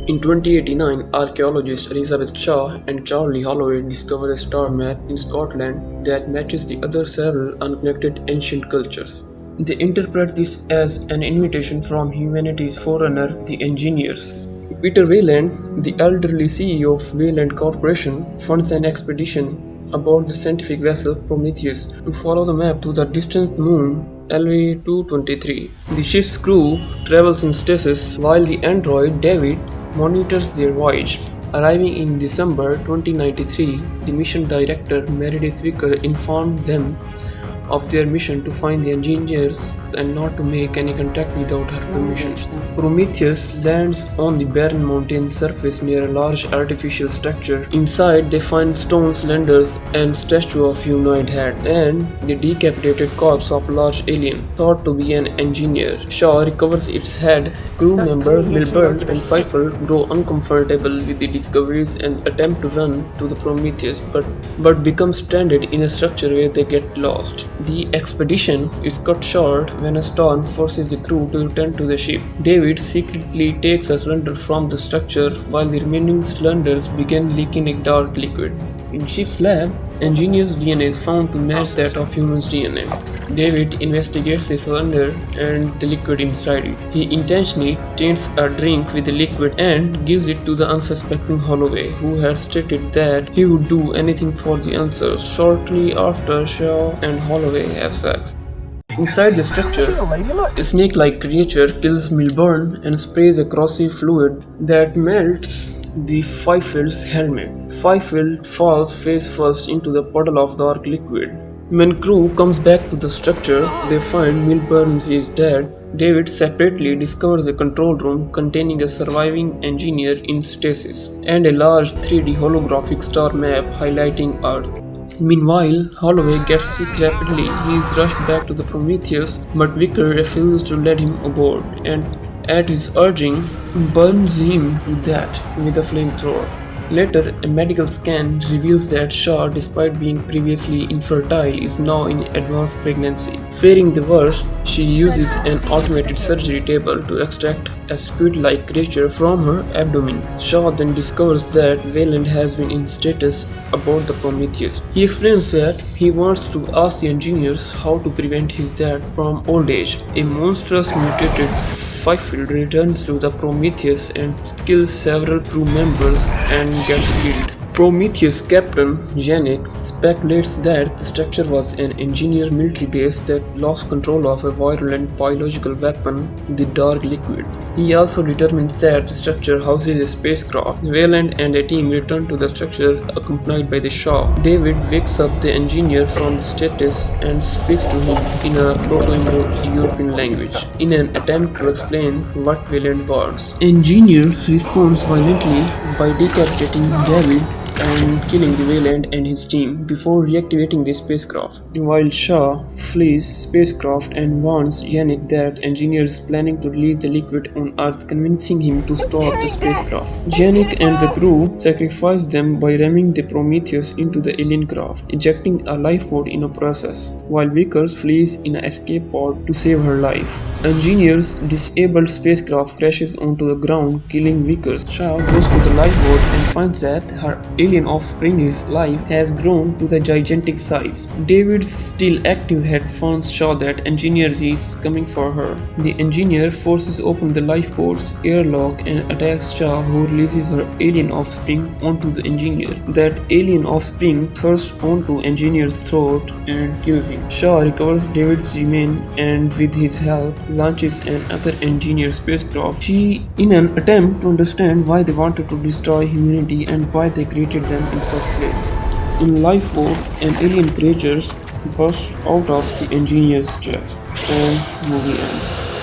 In 2089, archaeologists Elizabeth Shaw and Charlie Holloway discovered a star map in Scotland that matches the other several unconnected ancient cultures. They interpret this as an invitation from humanity's forerunner, the engineers. Peter Wayland, the elderly CEO of Wayland Corporation, funds an expedition aboard the scientific vessel Prometheus to follow the map to the distant moon LV-223. The ship's crew travels in stasis while the android David monitors their voyage. Arriving in December 2093, the mission director Meredith Vicker informed them of their mission to find the engineers and not to make any contact without her permission. Prometheus lands on the barren mountain surface near a large artificial structure. Inside, they find stone cylinders and statue of humanoid head and the decapitated corpse of a large alien, thought to be an engineer. Shaw recovers its head. Crew member Milburn and Pfeiffer grow uncomfortable with the discoveries and attempt to run to the Prometheus, but become stranded in a structure where they get lost. The expedition is cut short when a storm forces the crew to return to the ship. David secretly takes a cylinder from the structure while the remaining cylinders begin leaking a dark liquid. In ship's lab, engineers' DNA is found to match that of humans' DNA. David investigates the cylinder and the liquid inside it. He intentionally taints a drink with the liquid and gives it to the unsuspecting Holloway, who had stated that he would do anything for the answers. Shortly after, Shaw and Holloway have sex. Inside the structure, a snake-like creature kills Milburn and sprays a corrosive fluid that melts the Fiefield's helmet. Fifield falls face first into the puddle of dark liquid. When crew comes back to the structure, they find Milburn is dead. David separately discovers a control room containing a surviving engineer in stasis and a large 3D holographic star map highlighting Earth. Meanwhile, Holloway gets sick rapidly. He is rushed back to the Prometheus, but Vicker refuses to let him aboard and, at his urging, burns him to death with a flamethrower. Later, a medical scan reveals that Shaw, despite being previously infertile, is now in advanced pregnancy. Fearing the worst, she uses an automated surgery table to extract a squid-like creature from her abdomen. Shaw then discovers that Wayland has been in status aboard the Prometheus. He explains that he wants to ask the engineers how to prevent his death from old age. A monstrous mutated Fifield returns to the Prometheus and kills several crew members and gets killed. Prometheus captain Yannick speculates that the structure was an engineer military base that lost control of a virulent biological weapon, the dark liquid. He also determines that the structure houses a spacecraft. Wayland and a team return to the structure accompanied by the Shaw. David wakes up the engineer from the status and speaks to him in a Proto-Indo-European language in an attempt to explain what Wayland wants. Engineer responds violently by decapitating David and killing the Wayland and his team before reactivating the spacecraft. While Shaw flees spacecraft and warns Yannick that engineers planning to release the liquid on Earth, convincing him to stop the spacecraft. Yannick and the crew sacrifice them by ramming the Prometheus into the alien craft, ejecting a lifeboat in a process, while Vickers flees in an escape pod to save her life. Engineers' disabled spacecraft crashes onto the ground, killing Vickers. Shaw goes to the lifeboat and finds that her alien offspring, his life, has grown to the gigantic size. David's still active head warns Shaw that engineers is coming for her. The engineer forces open the lifeboat's airlock and attacks Shaw, who releases her alien offspring onto the engineer. That alien offspring thrusts onto engineer's throat and kills him. Shaw recovers David's remains and, with his help, launches another engineer spacecraft. She, in an attempt to understand why they wanted to destroy humanity and why they created them in first place. In lifeboat, an alien creature bursts out of the engineer's chest, and movie ends.